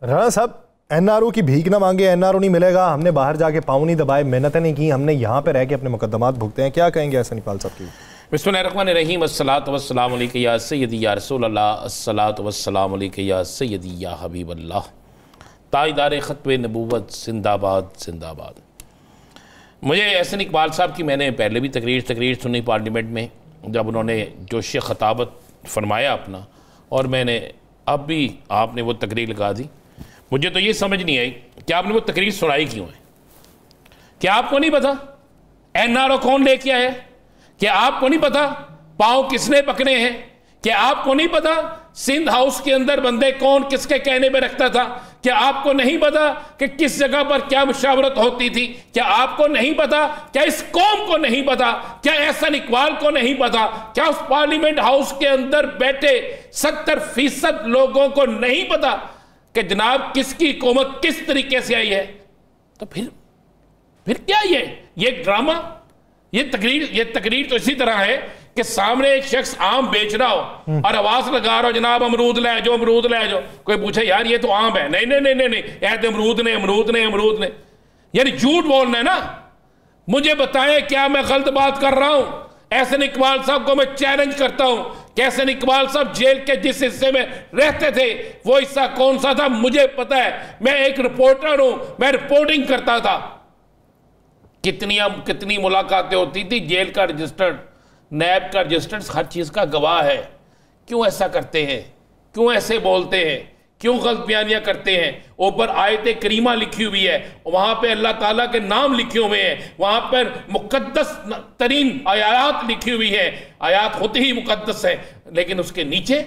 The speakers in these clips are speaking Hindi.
राणा साहब, एनआरओ की भीख ना मांगे, एनआरओ नहीं मिलेगा, हमने बाहर जाके पाँव नहीं दबाए, मेहनतें नहीं की, हमने यहाँ पे रह के अपने मुकदमात भुगते हैं, क्या कहेंगे एहसानिकपाल साहब की? बिस्मिल्लाहिर्रहमानिर्रहीम, अस्सलातु वस्सलामु अलैका या सय्यदी या रसूल अल्लाह, अस्सलातु वस्सलामु अलैका या सय्यदी या हबीब अल्लाह। ताजदार खत्वे नबूवत जिंदाबाद जिंदाबाद। मुझे एहसानिकपाल साहब की मैंने पहले भी तकरीर सुनी पार्लियामेंट में, जब उन्होंने जोश खताबत फरमाया अपना, और मैंने अब भी आपने वो तकरीर लगा दी। मुझे तो ये समझ नहीं आई कि आपने वो तकरीर सुनाई क्यों है। क्या आपको नहीं पता एनआरओ कौन लेके आया? क्या आपको नहीं पता पाँव किसने पकड़े हैं? क्या आपको नहीं पता सिंध हाउस के अंदर बंदे कौन किसके कहने पे रखता था? क्या आपको नहीं पता कि किस जगह पर क्या मुशावरत होती थी? क्या आपको नहीं पता? क्या इस कौम को नहीं पता? क्या एहसानिकपाल को नहीं पता? क्या उस पार्लियामेंट हाउस के अंदर बैठे 70% लोगों को नहीं पता कि जनाब किसकी हुकूमत किस तरीके से आई है? तो फिर क्या ये ड्रामा, ये तकरीर तो इसी तरह है कि सामने एक शख्स आम बेच रहा हो और आवाज लगा रहा हो, जनाब अमरूद ले जाओ, अमरूद ले जाओ। कोई पूछे यार ये तो आम है, नहीं नहीं नहीं नहीं नहीं, ऐसे अमरूद ने, यानी झूठ बोलना है ना। मुझे बताएं क्या मैं गलत बात कर रहा हूं? एहसानिकपाल साहब को मैं चैलेंज करता हूं कि एहसानिकपाल साहब जेल के जिस हिस्से में रहते थे वो हिस्सा कौन सा था? मुझे पता है, मैं एक रिपोर्टर हूं, मैं रिपोर्टिंग करता था। कितनी मुलाकातें होती थी, जेल का रजिस्टर्ड, नैब का रजिस्टर्ड हर चीज का गवाह है। क्यों ऐसा करते हैं? क्यों ऐसे बोलते हैं? क्यों गलत बयानियां करते हैं? ऊपर आयत करीमा लिखी हुई है, वहां पे अल्लाह ताला के नाम लिखे हुए हैं, वहां पर मुकद्दस तरीन आयात लिखी हुई है, आयात होती ही मुकद्दस है, लेकिन उसके नीचे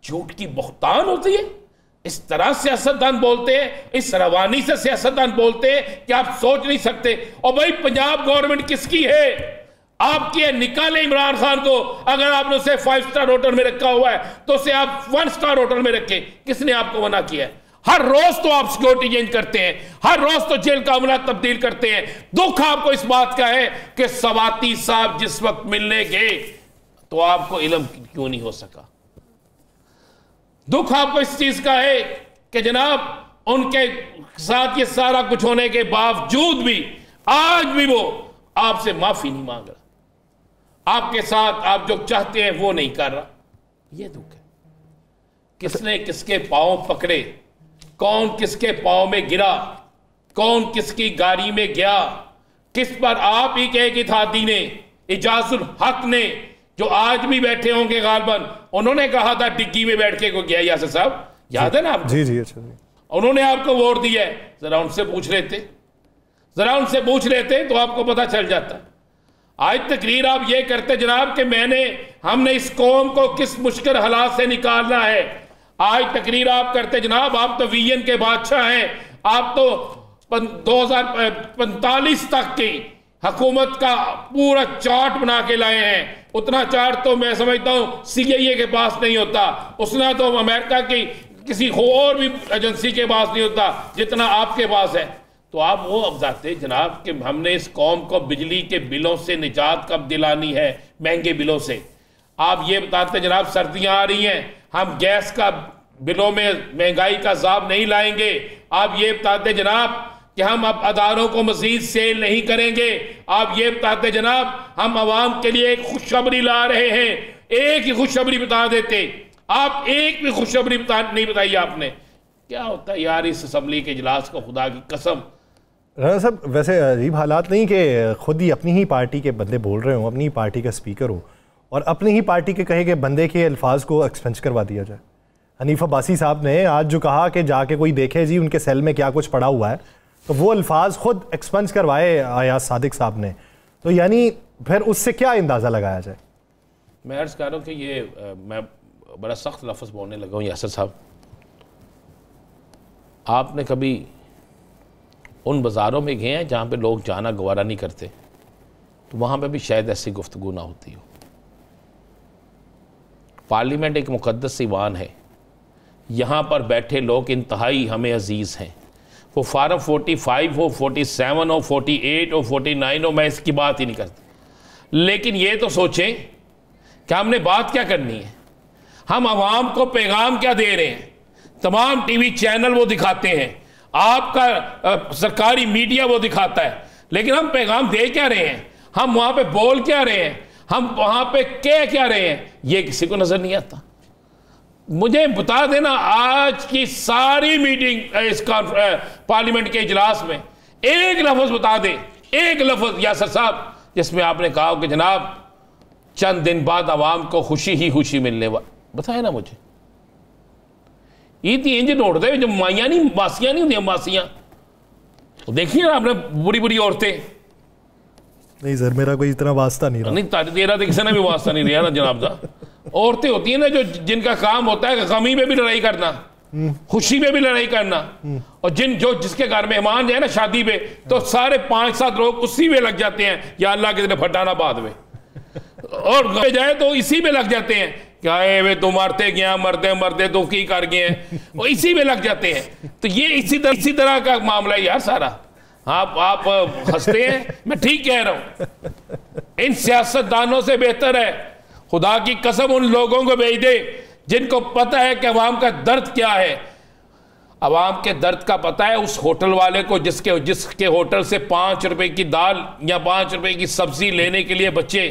झूठ की बहतान होती है। इस तरह सियासतदान बोलते हैं, इस रवानी से सियासतदान बोलते हैं कि आप सोच नहीं सकते। और भाई पंजाब गवर्नमेंट किसकी है? आपकी है। निकाले इमरान खान को, अगर आपने उसे 5 स्टार होटल में रखा हुआ है तो उसे आप 1 स्टार होटल में रखे। किसने आपको मना किया है? हर रोज तो आप सिक्योरिटी चेंज करते हैं, हर रोज तो जेल का अमला तब्दील करते हैं। दुख आपको इस बात का है कि सवाती साहब जिस वक्त मिलने गए तो आपको इल्म क्यों नहीं हो सका? दुख आपको इस चीज का है कि जनाब उनके साथ ये सारा कुछ होने के बावजूद भी आज भी वो आपसे माफी नहीं मांग रहा, आपके साथ आप जो चाहते हैं वो नहीं कर रहा। ये दुख है। किसने किसके पांव पकड़े, कौन किसके पांव में गिरा, कौन किसकी गाड़ी में गया, किस पर आप ही के एक हाथी ने, इजाजुल हक ने, जो आज भी बैठे होंगे गालबन, उन्होंने कहा था डिग्गी में बैठ के को गया यासर साहब, याद है ना आपको? जी जी, अच्छा जी। उन्होंने आपको वोट दिया है, जरा उनसे पूछ लेते तो आपको पता चल जाता। आज तकरीर आप ये करते जनाब कि हमने इस कौम को किस मुश्किल हालात से निकालना है। आज तकरीर आप करते जनाब, आप तो वीएन के बादशाह हैं, आप तो 2045 तक की हुकूमत का पूरा चार्ट बना के लाए हैं। उतना चार्ट तो मैं समझता हूं सीआईए के पास नहीं होता, उतना तो अमेरिका की किसी और भी एजेंसी के पास नहीं होता जितना आपके पास है। तो आप वो अब बताते जनाब कि हमने इस कौम को बिजली के बिलों से निजात कब दिलानी है, महंगे बिलों से। आप ये बताते जनाब सर्दियां आ रही हैं, हम गैस का बिलों में महंगाई का हिसाब नहीं लाएंगे। आप ये बताते जनाब कि हम अब अदारों को मजीद सेल नहीं करेंगे। आप ये बताते जनाब हम आवाम के लिए एक खुशखबरी ला रहे हैं। एक ही खुशखबरी बता देते, आप एक भी खुशखबरी नहीं बताई आपने। क्या होता है यार इस असम्बली के इजलास को, खुदा की कसम। राणा साहब, वैसे अजीब हालात नहीं कि खुद ही अपनी ही पार्टी के बंदे बोल रहे हो, अपनी ही पार्टी का स्पीकर हो, और अपनी ही पार्टी के कहे गए बंदे के अल्फाज को एक्सपेंस करवा दिया जाए? हनीफ अब्बासी साहब ने आज जो कहा कि जाके कोई देखे जी उनके सेल में क्या कुछ पड़ा हुआ है, तो वो अल्फाज खुद एक्सपेंस करवाए अयाज सादिक साहब ने, तो यानी फिर उससे क्या अंदाज़ा लगाया जाए? मैं अर्ज़ कर रहा हूँ कि ये मैं बड़ा सख्त लफ्ज़ बोलने लगा हूँ यासर साहब। आपने कभी उन बाज़ारों में गए हैं जहाँ पे लोग जाना गवारा नहीं करते? तो वहाँ पे भी शायद ऐसी गुफ्तगू ना होती हो। पार्लियामेंट एक मुक़द्दस ईवान है, यहाँ पर बैठे लोग इंतहाई हमें अजीज़ हैं। वो फार्म 45 हो, 47 हो, 48 हो, 49 हो, मैं इसकी बात ही नहीं करता। लेकिन ये तो सोचें कि हमने बात क्या करनी है, हम आवाम को पैगाम क्या दे रहे हैं। तमाम टीवी चैनल वो दिखाते हैं, आपका सरकारी मीडिया वो दिखाता है, लेकिन हम पैगाम दे क्या रहे हैं, हम वहां पे बोल क्या रहे हैं, हम वहां पे कह क्या रहे हैं, ये किसी को नजर नहीं आता। मुझे बता देना आज की सारी मीटिंग इस पार्लियामेंट के इजलास में एक लफ्ज बता दे, एक लफ्ज यासर साहब, जिसमें आपने कहा कि जनाब चंद दिन बाद आवाम को खुशी ही खुशी मिलने वाली, बताए ना मुझे। ईद इंज नोट दे जो माइयां नहीं, मासियां नहीं होंगी, मासियां देखिए ना आपने, बुरी बुरी औरतें। नहीं सर, मेरा कोई इतना वास्ता नहीं रहा। नहीं तेरा तो किसी ने भी वास्ता नहीं लिया ना जनाब दा। औरतें होती हैं ना जो जिनका काम होता है गमी में भी लड़ाई करना, खुशी में भी लड़ाई करना, और जिसके घर मेहमान जाए ना शादी पे, तो सारे 5-7 लोग उसी में लग जाते हैं, या अल्लाह के दिन फटाना बाद में, और जाए तो इसी में लग जाते हैं, क्या है वे तो मरते गया, मरते मरते तो की कर गए हैं, वो इसी में लग जाते हैं। तो ये इसी तरह का मामला है यार सारा। आप हंसते हैं, मैं ठीक कह रहा हूं। इन सियासतदानों से बेहतर है खुदा की कसम उन लोगों को भेज दे जिनको पता है कि अवाम का दर्द क्या है। अवाम के दर्द का पता है उस होटल वाले को जिसके होटल से 5 रुपए की दाल या 5 रुपए की सब्जी लेने के लिए बच्चे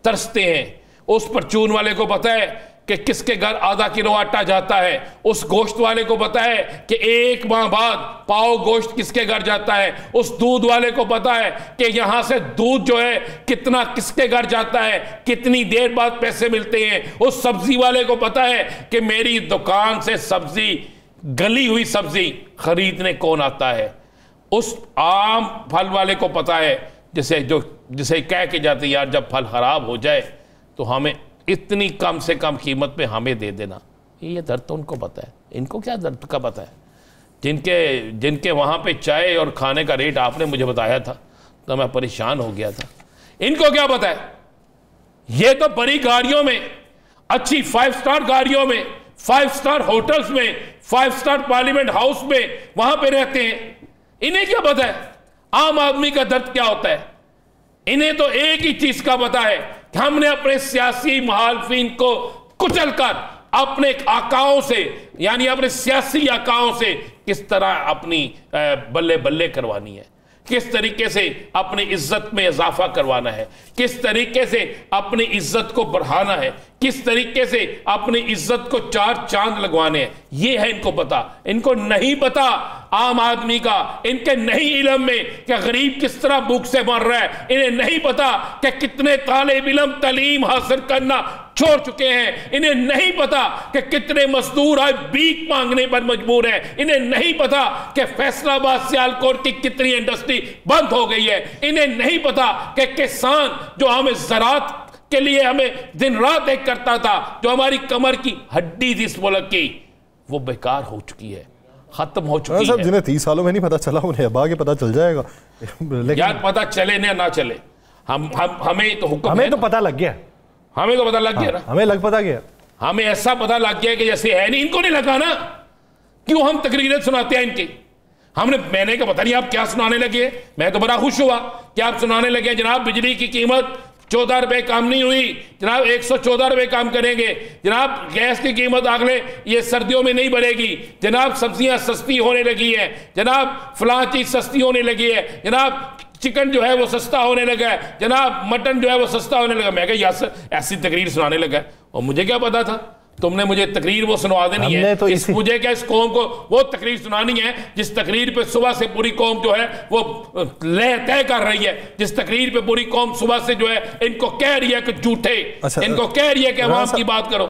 तरसते हैं। उस परचून वाले को पता है कि किसके घर आधा किलो आटा जाता है। उस गोश्त वाले को पता है कि 1 माह बाद पाव गोश्त किसके घर जाता है। उस दूध वाले को पता है कि यहां से दूध जो है कितना किसके घर जाता है, कितनी देर बाद पैसे मिलते हैं। उस सब्जी वाले को पता है कि मेरी दुकान से सब्जी, गली हुई सब्जी खरीदने कौन आता है। उस आम फल वाले को पता है जिसे कह के जाते यार जब फल खराब हो जाए तो हमें इतनी कम से कम कीमत पे हमें दे देना। ये दर्द तो उनको पता है, इनको क्या दर्द का पता है। जिनके वहाँ पे चाय और खाने का रेट आपने मुझे बताया था तो मैं परेशान हो गया था। इनको क्या पता है, ये तो बड़ी गाड़ियों में, अच्छी 5 स्टार गाड़ियों में, 5 स्टार होटल्स में, 5 स्टार पार्लियामेंट हाउस में वहां पे रहते हैं। इन्हें क्या पता है आम आदमी का दर्द क्या होता है। इन्हें तो एक ही चीज का पता है कि हमने अपने सियासी मुखालिफिन को कुचलकर अपने आकाओं से, यानी अपने सियासी आकाओं से किस तरह अपनी बल्ले बल्ले करवानी है, किस तरीके से अपनी इज्जत में इजाफा करवाना है, किस तरीके से अपनी इज्जत को बढ़ाना है, किस तरीके से अपनी इज्जत को 4 चांद लगवाने हैं। ये है इनको पता। इनको नहीं पता आम आदमी का, इनके नहीं इल्म में कि गरीब किस तरह भूख से मर रहा है। इन्हें नहीं पता कि कितने तालिब इल्म तालीम हासिल करना छोड़ चुके हैं। इन्हें नहीं पता कि कितने मजदूर आज भीख मांगने पर मजबूर हैं। इन्हें नहीं पता कि फैसलाबाद सियालकोट की कितनी इंडस्ट्री बंद हो गई है। इन्हें नहीं पता कि किसान जो हमें ज़राअत के लिए हमें दिन रात एक करता था, जो हमारी कमर की हड्डी थी इस मुल्क की, वो बेकार हो चुकी है, खत्म हो चुकी है। जिन्हें 30 सालों में नहीं पता चला उन्हें अब आगे पता चल जाएगा। यार पता चले ना चले, हमें तो हुक्म, हमें तो पता लग गया, हमें तो पता लग गया ना, हमें पता गया, हमें ऐसा पता लग गया कि जैसे है नहीं, इनको नहीं लगा ना। क्यों हम तकरीरें सुनाते हैं इनकी। मैंने कहा पता नहीं आप क्या सुनाने लगे। मैं तो बड़ा खुश हुआ कि आप सुनाने लगे जनाब बिजली की कीमत 14 रुपए कम नहीं हुई, जनाब 114 रुपए कम करेंगे, जनाब गैस की कीमत अगले ये सर्दियों में नहीं बढ़ेगी, जनाब सब्जियां सस्ती होने लगी है, जनाब फलां चीज सस्ती होने लगी है, जनाब चिकन जो है वो सस्ता होने लगा है, जनाब मटन जो है वो सस्ता होने लगा। मैं कहा यार ऐसी तकरीर सुनाने लगा, और मुझे क्या पता था तुमने मुझे तकरीर वो सुनवा देनी है। तो मुझे क्या इस कौम को वो तकरीर सुनानी है जिस तकरीर पे सुबह से पूरी कौम जो है वो लय तय कर रही है, जिस तकरीर पे पूरी कौम सुबह से जो है इनको कह रही है कि झूठे, इनको कह रही है कि अवाम की बात करो।